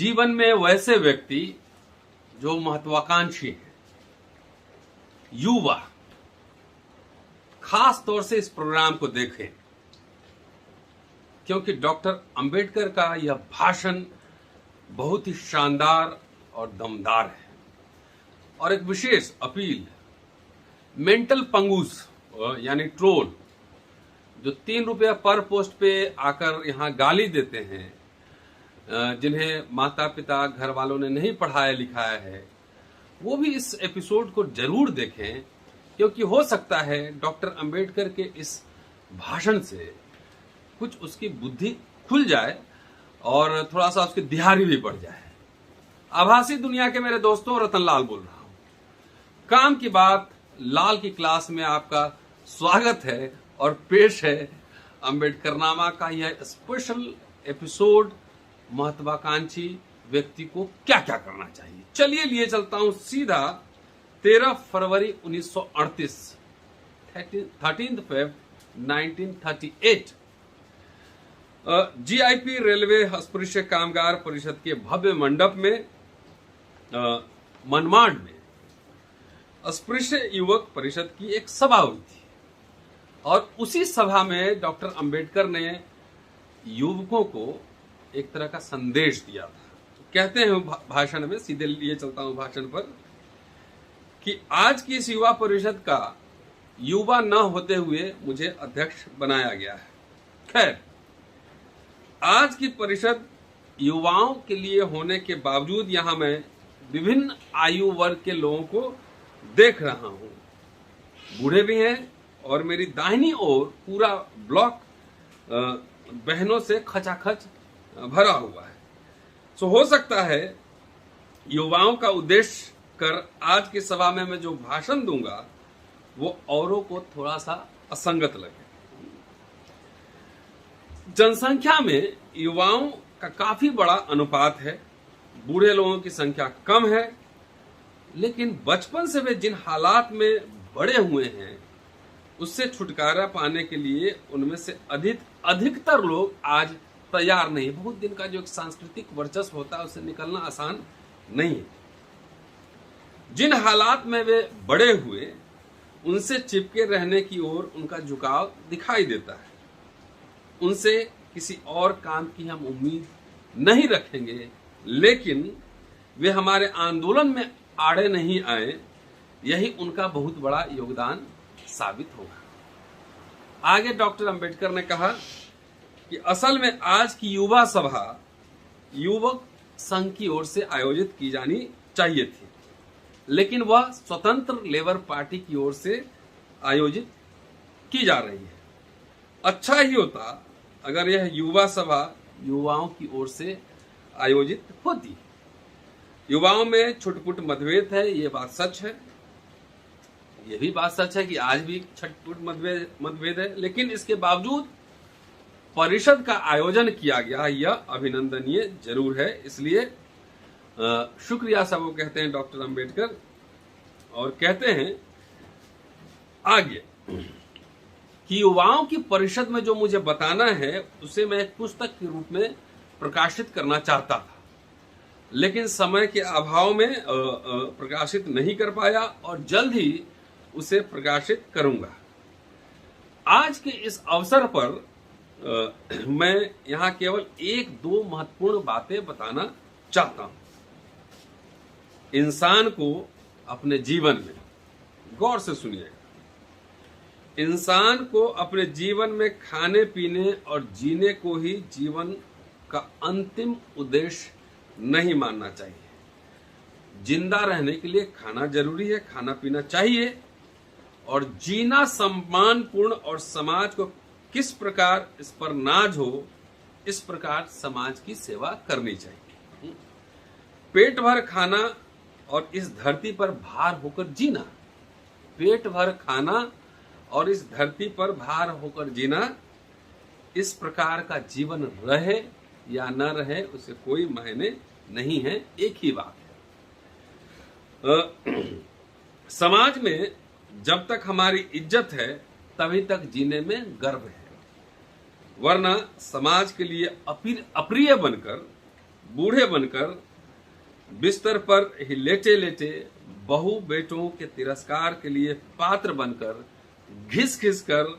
जीवन में वैसे व्यक्ति जो महत्वाकांक्षी हैं, युवा, खास तौर से इस प्रोग्राम को देखें, क्योंकि डॉक्टर अंबेडकर का यह भाषण बहुत ही शानदार और दमदार है। और एक विशेष अपील, मेंटल पंगूस यानी ट्रोल जो 3 रुपया पर पोस्ट पे आकर यहाँ गाली देते हैं, जिन्हें माता पिता घर वालों ने नहीं पढ़ाया लिखाया है, वो भी इस एपिसोड को जरूर देखें, क्योंकि हो सकता है डॉक्टर अंबेडकर के इस भाषण से कुछ उसकी बुद्धि खुल जाए और थोड़ा सा उसकी दिहाड़ी भी बढ़ जाए। आभासी दुनिया के मेरे दोस्तों, रतनलाल बोल रहा हूं। काम की बात लाल की क्लास में आपका स्वागत है और पेश है अंबेडकरनामा का यह स्पेशल एपिसोड, महत्वाकांक्षी व्यक्ति को क्या क्या करना चाहिए। चलिए लिए चलता हूं सीधा 13 फरवरी 1938, 13 फेब 1938, जीआईपी रेलवे अस्पृश्य कामगार परिषद के भव्य मंडप में मनमाड में अस्पृश्य युवक परिषद की एक सभा हुई थी और उसी सभा में डॉक्टर अंबेडकर ने युवकों को एक तरह का संदेश दिया था। कहते हैं भाषण में, सीधे लिए चलता हूं भाषण पर, कि आज की इस युवा परिषद का युवा न होते हुए मुझे अध्यक्ष बनाया गया है। खैर, आज की परिषद युवाओं के लिए होने के बावजूद यहां मैं विभिन्न आयु वर्ग के लोगों को देख रहा हूं। बूढ़े भी हैं और मेरी दाहिनी ओर पूरा ब्लॉक बहनों से खचाखच भरा हुआ है। सो हो सकता है युवाओं का उद्देश्य कर आज की सभा में मैं जो भाषण दूंगा वो औरों को थोड़ा सा असंगत लगे। जनसंख्या में युवाओं का काफी बड़ा अनुपात है, बूढ़े लोगों की संख्या कम है, लेकिन बचपन से वे जिन हालात में बड़े हुए हैं उससे छुटकारा पाने के लिए उनमें से अधिकतर लोग आज तैयार नहीं। बहुत दिन का जो एक सांस्कृतिक वर्चस्व होता है उससे निकलना आसान नहीं है। जिन हालात में वे बड़े हुए उनसे चिपके रहने की ओर उनका झुकाव दिखाई देता है। उनसे किसी और काम की हम उम्मीद नहीं रखेंगे, लेकिन वे हमारे आंदोलन में आड़े नहीं आए, यही उनका बहुत बड़ा योगदान साबित होगा। आगे डॉक्टर अंबेडकर ने कहा कि असल में आज की युवा सभा युवक संघ की ओर से आयोजित की जानी चाहिए थी, लेकिन वह स्वतंत्र लेबर पार्टी की ओर से आयोजित की जा रही है। अच्छा ही होता अगर यह युवा सभा युवाओं की ओर से आयोजित होती। युवाओं में छुटपुट मतभेद है, ये बात सच है। यह भी बात सच है कि आज भी छुटपुट मतभेद है, लेकिन इसके बावजूद परिषद का आयोजन किया गया, यह अभिनंदनीय जरूर है। इसलिए शुक्रिया सबको कहते हैं डॉक्टर अंबेडकर। और कहते हैं आगे कि युवाओं की परिषद में जो मुझे बताना है उसे मैं एक पुस्तक के रूप में प्रकाशित करना चाहता था, लेकिन समय के अभाव में प्रकाशित नहीं कर पाया और जल्द ही उसे प्रकाशित करूंगा। आज के इस अवसर पर मैं यहां केवल 1-2 महत्वपूर्ण बातें बताना चाहता हूं। इंसान को अपने जीवन में, गौर से सुनिएगा, इंसान को अपने जीवन में खाने पीने और जीने को ही जीवन का अंतिम उद्देश्य नहीं मानना चाहिए। जिंदा रहने के लिए खाना जरूरी है, खाना पीना चाहिए, और जीना सम्मानपूर्ण और समाज को किस प्रकार इस पर नाज हो, इस प्रकार समाज की सेवा करनी चाहिए। पेट भर खाना और इस धरती पर भार होकर जीना, पेट भर खाना और इस धरती पर भार होकर जीना, इस प्रकार का जीवन रहे या न रहे उसे कोई मायने नहीं है, एक ही बात है। समाज में जब तक हमारी इज्जत है तभी तक जीने में गर्व है, वरना समाज के लिए अप्रिय बनकर बूढ़े बनकर बिस्तर पर ही लेटे लेटे बहू बेटों के तिरस्कार के लिए पात्र बनकर घिस घिस कर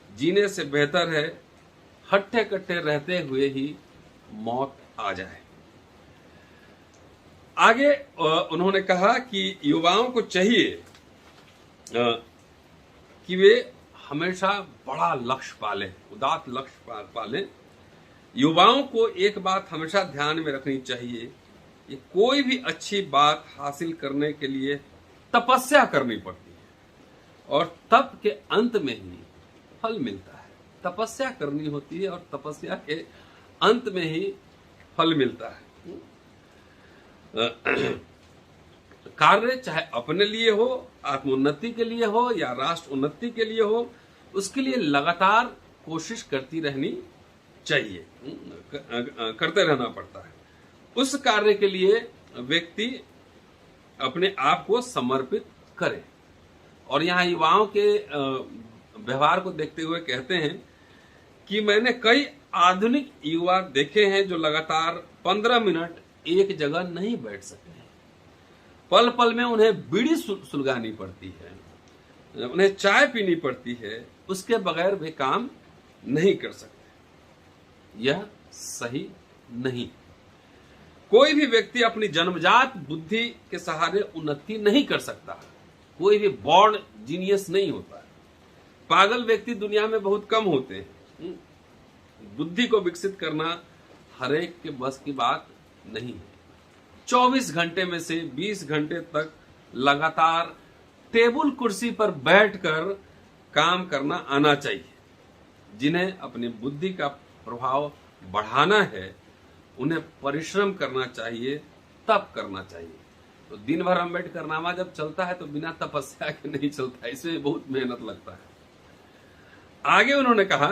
जीने से बेहतर है हट्टे कट्टे रहते हुए ही मौत आ जाए। आगे उन्होंने कहा कि युवाओं को चाहिए कि वे हमेशा बड़ा लक्ष्य पालें, उदात्त लक्ष्य पालें। युवाओं को एक बात हमेशा ध्यान में रखनी चाहिए कि कोई भी अच्छी बात हासिल करने के लिए तपस्या करनी पड़ती है और तप के अंत में ही फल मिलता है। तपस्या करनी होती है और तपस्या के अंत में ही फल मिलता है। कार्य चाहे अपने लिए हो, आत्मोन्नति के लिए हो या राष्ट्र उन्नति के लिए हो, उसके लिए लगातार कोशिश करती रहनी चाहिए, करते रहना पड़ता है। उस कार्य के लिए व्यक्ति अपने आप को समर्पित करे। और यहाँ युवाओं के व्यवहार को देखते हुए कहते हैं कि मैंने कई आधुनिक युवा देखे हैं जो लगातार 15 मिनट एक जगह नहीं बैठ सकते। पल पल में उन्हें बीड़ी सुलगानी पड़ती है, उन्हें चाय पीनी पड़ती है, उसके बगैर वे काम नहीं कर सकते। यह सही नहीं। कोई भी व्यक्ति अपनी जन्मजात बुद्धि के सहारे उन्नति नहीं कर सकता। कोई भी बॉर्न जीनियस नहीं होता। पागल व्यक्ति दुनिया में बहुत कम होते हैं। बुद्धि को विकसित करना हर एक के बस की बात नहीं है। 24 घंटे में से 20 घंटे तक लगातार टेबल कुर्सी पर बैठकर काम करना आना चाहिए। जिन्हें अपनी बुद्धि का प्रभाव बढ़ाना है उन्हें परिश्रम करना चाहिए, तप करना चाहिए। तो दिन भर अम्बेडकरनामा जब चलता है तो बिना तपस्या के नहीं चलता, इसमें बहुत मेहनत लगता है। आगे उन्होंने कहा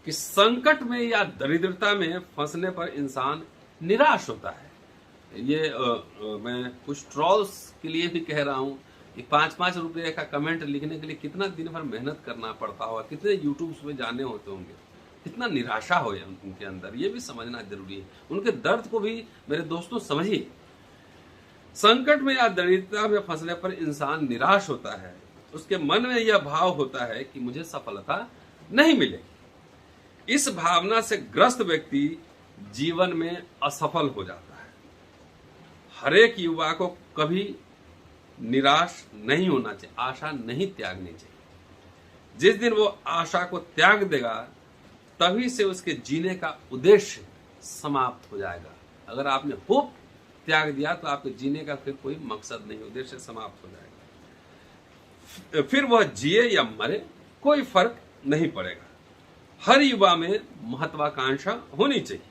कि संकट में या दरिद्रता में फंसने पर इंसान निराश होता है। ये मैं कुछ ट्रोल्स के लिए भी कह रहा हूँ कि 5-5 रुपए का कमेंट लिखने के लिए कितना दिन भर मेहनत करना पड़ता होगा, कितने यूट्यूब में जाने होते होंगे, कितना निराशा हो उनके अंदर, ये भी समझना जरूरी है। उनके दर्द को भी मेरे दोस्तों समझिए। संकट में या दरिद्रता में फंसने पर इंसान निराश होता है। उसके मन में यह भाव होता है कि मुझे सफलता नहीं मिलेगी। इस भावना से ग्रस्त व्यक्ति जीवन में असफल हो जाता है। हर एक युवा को कभी निराश नहीं होना चाहिए, आशा नहीं त्यागनी चाहिए। जिस दिन वो आशा को त्याग देगा तभी से उसके जीने का उद्देश्य समाप्त हो जाएगा। अगर आपने होप त्याग दिया तो आपके जीने का फिर कोई मकसद नहीं, उद्देश्य समाप्त हो जाएगा। फिर वह जिए या मरे कोई फर्क नहीं पड़ेगा। हर युवा में महत्वाकांक्षा होनी चाहिए।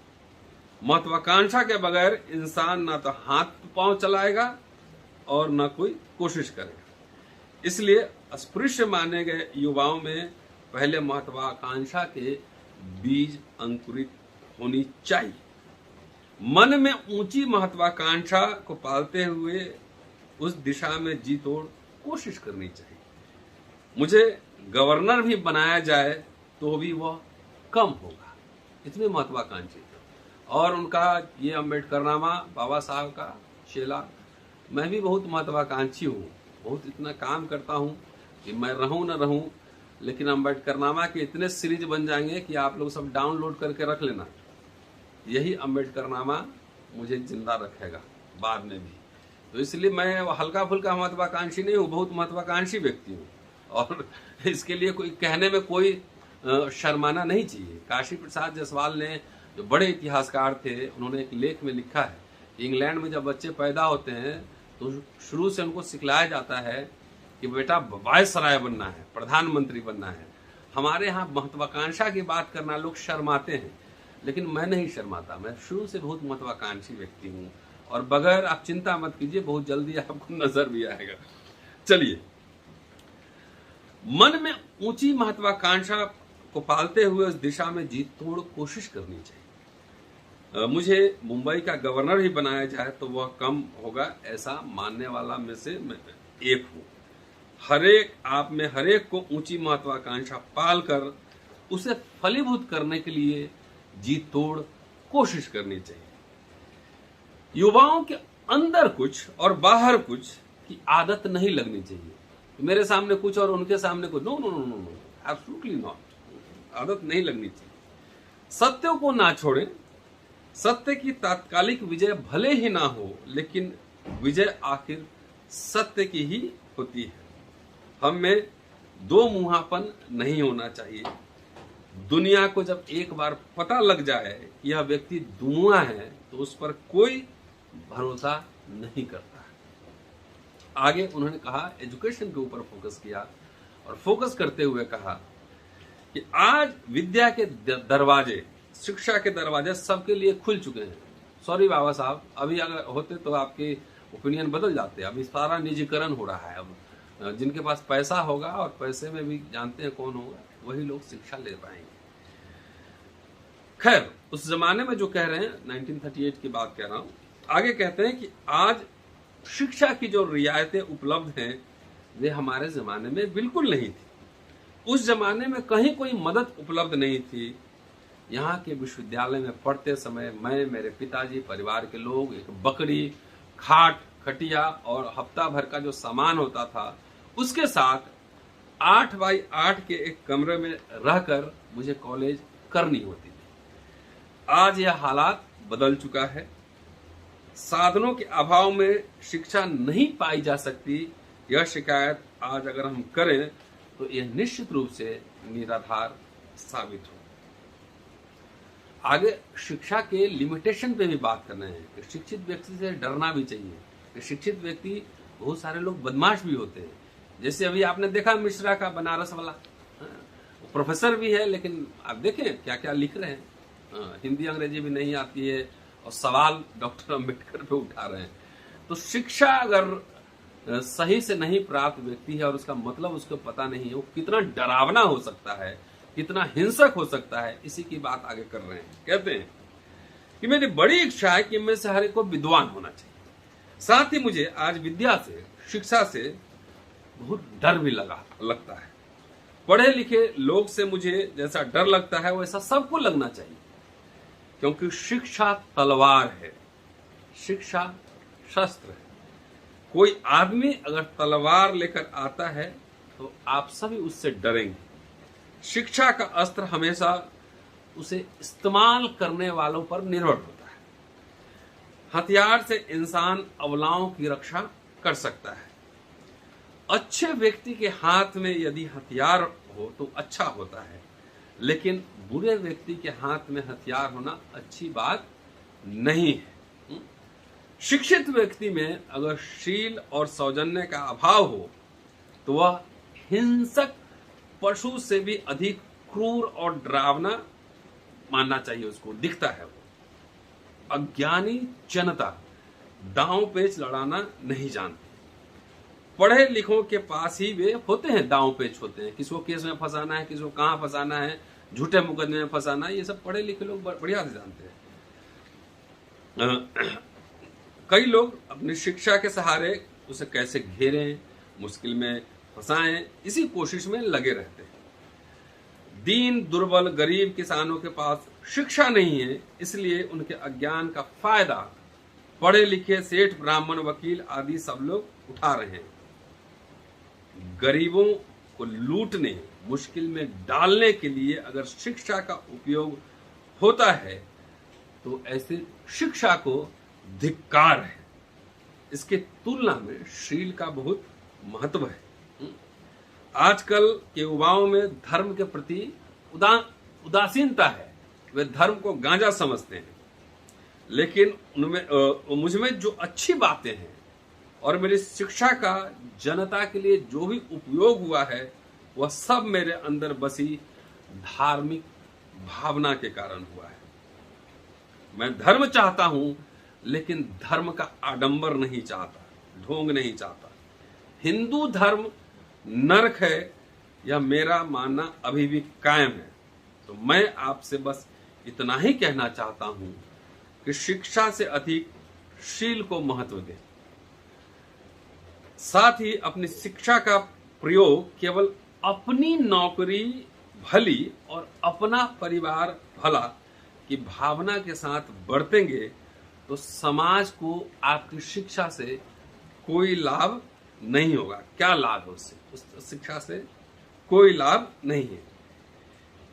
महत्वाकांक्षा के बगैर इंसान ना तो हाथ पांव चलाएगा और ना कोई कोशिश करेगा। इसलिए अस्पृश्य माने गए युवाओं में पहले महत्वाकांक्षा के बीज अंकुरित होनी चाहिए। मन में ऊंची महत्वाकांक्षा को पालते हुए उस दिशा में जी तोड़ कोशिश करनी चाहिए। मुझे गवर्नर भी बनाया जाए तो भी वह कम होगा, इतनी महत्वाकांक्षी। और उनका ये अम्बेडकरनामा बाबा साहब का शेला, मैं भी बहुत महत्वाकांक्षी हूँ, बहुत इतना काम करता हूँ कि मैं रहूँ न रहूँ, लेकिन अम्बेडकरनामा के इतने सीरीज बन जाएंगे कि आप लोग सब डाउनलोड करके रख लेना। यही अम्बेडकरनामा मुझे जिंदा रखेगा बाद में भी। तो इसलिए मैं हल्का फुल्का महत्वाकांक्षी नहीं हूँ, बहुत महत्वाकांक्षी व्यक्ति हूँ। और इसके लिए कोई कहने में कोई शर्माना नहीं चाहिए। काशी प्रसाद जायसवाल ने, जो बड़े इतिहासकार थे, उन्होंने एक लेख में लिखा है कि इंग्लैंड में जब बच्चे पैदा होते हैं तो शुरू से उनको सिखलाया जाता है कि बेटा वायसराय बनना है, प्रधानमंत्री बनना है। हमारे यहाँ महत्वाकांक्षा की बात करना लोग शर्माते हैं, लेकिन मैं नहीं शर्माता। मैं शुरू से बहुत महत्वाकांक्षी व्यक्ति हूँ और बगैर आप चिंता मत कीजिए, बहुत जल्दी आपको नजर भी आएगा। चलिए, मन में ऊंची महत्वाकांक्षा को पालते हुए उस दिशा में जी तोड़ कोशिश करनी चाहिए। मुझे मुंबई का गवर्नर ही बनाया जाए तो वह कम होगा, ऐसा मानने वाला में से मैं एक हूँ। आप में हरेक को ऊंची महत्वाकांक्षा पालकर उसे फलीभूत करने के लिए जी तोड़ कोशिश करनी चाहिए। युवाओं के अंदर कुछ और बाहर कुछ की आदत नहीं लगनी चाहिए। मेरे सामने कुछ और उनके सामने कुछ, no no no no no, absolutely not. आदत नहीं लगनी चाहिए। सत्य को ना छोड़ें। सत्य की तात्कालिक विजय भले ही ना हो, लेकिन विजय आखिर सत्य की ही होती है। हम में दो मुंहापन नहीं होना चाहिए। दुनिया को जब एक बार पता लग जाए कि यह व्यक्ति दुमुआ है, तो उस पर कोई भरोसा नहीं करता है। आगे उन्होंने कहा, एजुकेशन के ऊपर फोकस किया और फोकस करते हुए कहा कि आज विद्या के दरवाजे, शिक्षा के दरवाजे सबके लिए खुल चुके हैं। सॉरी बाबा साहब, अभी अगर होते तो आपके ओपिनियन बदल जाते। अभी सारा निजीकरण हो रहा है। अब जिनके पास पैसा होगा, और पैसे में भी जानते हैं कौन होगा, वही लोग शिक्षा ले पाएंगे। खैर, उस जमाने में जो कह रहे हैं, 1938 की बात कह रहा हूं। आगे कहते हैं कि आज शिक्षा की जो रियायतें उपलब्ध हैं, वे हमारे जमाने में बिल्कुल नहीं थी। उस जमाने में कहीं कोई मदद उपलब्ध नहीं थी। यहाँ के विश्वविद्यालय में पढ़ते समय मैं, मेरे पिताजी, परिवार के लोग, एक बकरी, खाट, खटिया और हफ्ता भर का जो सामान होता था, उसके साथ 8 बाई 8 के एक कमरे में रहकर मुझे कॉलेज करनी होती थी। आज यह हालात बदल चुका है। साधनों के अभाव में शिक्षा नहीं पाई जा सकती, यह शिकायत आज अगर हम करें तो यह निश्चित रूप से निराधार साबित हो। आगे शिक्षा के लिमिटेशन पे भी बात करना है कि शिक्षित व्यक्ति से डरना भी चाहिए। कि शिक्षित व्यक्ति, बहुत सारे लोग बदमाश भी होते हैं। जैसे अभी आपने देखा मिश्रा का बनारस वाला, प्रोफेसर भी है, लेकिन आप देखें क्या क्या लिख रहे हैं। हिंदी अंग्रेजी भी नहीं आती है और सवाल डॉक्टर अम्बेडकर पे उठा रहे हैं। तो शिक्षा अगर सही से नहीं प्राप्त व्यक्ति है और उसका मतलब उसको पता नहीं है, वो कितना डरावना हो सकता है, कितना हिंसक हो सकता है, इसी की बात आगे कर रहे हैं। कहते हैं कि मेरी बड़ी इच्छा है कि मैं से हर एक को विद्वान होना चाहिए। साथ ही मुझे आज विद्या से, शिक्षा से बहुत डर भी लगता है। पढ़े लिखे लोग से मुझे जैसा डर लगता है, वैसा सबको लगना चाहिए। क्योंकि शिक्षा तलवार है, शिक्षा शस्त्र है। कोई आदमी अगर तलवार लेकर आता है तो आप सभी उससे डरेंगे। शिक्षा का अस्त्र हमेशा उसे इस्तेमाल करने वालों पर निर्भर होता है। हथियार से इंसान अबलाओं की रक्षा कर सकता है। अच्छे व्यक्ति के हाथ में यदि हथियार हो तो अच्छा होता है, लेकिन बुरे व्यक्ति के हाथ में हथियार होना अच्छी बात नहीं है। शिक्षित व्यक्ति में अगर शील और सौजन्य का अभाव हो तो वह हिंसक पशु से भी अधिक क्रूर और डरावना मानना चाहिए, उसको दिखता है। वो अज्ञानी जनता दांव पेच लड़ाना नहीं जानती। पढ़े लिखों के पास ही वे होते हैं, दांव पेच होते हैं। किसी को केस में फंसाना है, किसी को कहां फंसाना है, झूठे मुकदमे में फंसाना है, ये सब पढ़े लिखे लोग बढ़िया से जानते हैं। कई लोग अपनी शिक्षा के सहारे उसे कैसे घेरें, मुश्किल में फंसाएं, इसी कोशिश में लगे रहते हैं। दीन, दुर्बल, गरीब किसानों के पास शिक्षा नहीं है, इसलिए उनके अज्ञान का फायदा पढ़े लिखे सेठ, ब्राह्मण, वकील आदि सब लोग उठा रहे हैं। गरीबों को लूटने, मुश्किल में डालने के लिए अगर शिक्षा का उपयोग होता है तो ऐसे शिक्षा को धिक्कार है। इसके तुलना में शील का बहुत महत्व है। आजकल के युवाओं में धर्म के प्रति उदासीनता है। वे धर्म को गांजा समझते हैं, लेकिन उनमें मुझमें जो अच्छी बातें हैं और मेरी शिक्षा का जनता के लिए जो भी उपयोग हुआ है, वह सब मेरे अंदर बसी धार्मिक भावना के कारण हुआ है। मैं धर्म चाहता हूं, लेकिन धर्म का आडंबर नहीं चाहता, ढोंग नहीं चाहता। हिंदू धर्म नरक है, यह मेरा मानना अभी भी कायम है। तो मैं आपसे बस इतना ही कहना चाहता हूं कि शिक्षा से अधिक शील को महत्व दें। साथ ही अपनी शिक्षा का प्रयोग केवल अपनी नौकरी भली और अपना परिवार भला की भावना के साथ बरतेंगे तो समाज को आपकी शिक्षा से कोई लाभ नहीं होगा। क्या लाभ है उससे? उस शिक्षा से कोई लाभ नहीं है।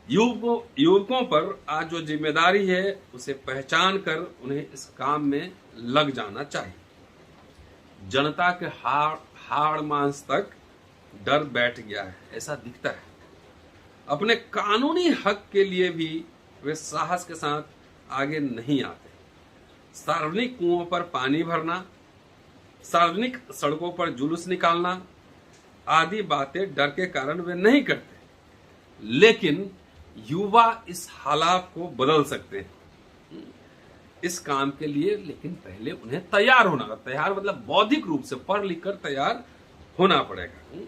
युवकों पर आज जो जिम्मेदारी है उसे पहचान कर उन्हें इस काम में लग जाना चाहिए। जनता के हाड़ मांस तक डर बैठ गया है, ऐसा दिखता है। अपने कानूनी हक के लिए भी वे साहस के साथ आगे नहीं आते। सार्वजनिक कुओं पर पानी भरना, सार्वजनिक सड़कों पर जुलूस निकालना आदि बातें डर के कारण वे नहीं करते। लेकिन युवा इस हालात को बदल सकते हैं इस काम के लिए, लेकिन पहले उन्हें तैयार होना, तैयार मतलब बौद्धिक रूप से पढ़ लिख कर तैयार होना पड़ेगा।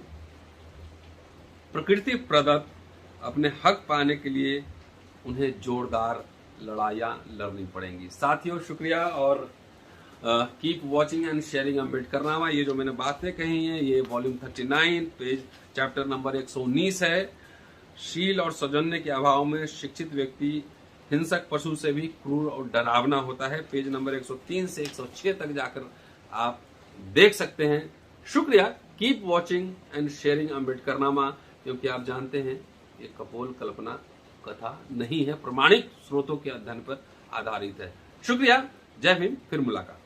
प्रकृति प्रदत्त अपने हक पाने के लिए उन्हें जोरदार लड़ाइयां लड़नी पड़ेंगी। साथियों शुक्रिया, और keep watching and sharing Ambedkarnama. ये जो मैंने बातें कही हैं ये वॉल्यूम 39 पेज चैप्टर नंबर 119 है। शील और सौजन्य के अभाव में शिक्षित व्यक्ति हिंसक पशु से भी क्रूर और डरावना होता है। पेज नंबर 103 से 106 तक जाकर आप देख सकते हैं। शुक्रिया। Keep watching and sharing Ambedkarnama, क्योंकि आप जानते हैं ये कपोल कल्पना कथा नहीं है, प्रमाणिक स्रोतों के अध्ययन पर आधारित है। शुक्रिया। जय भीम। फिर मुलाकात।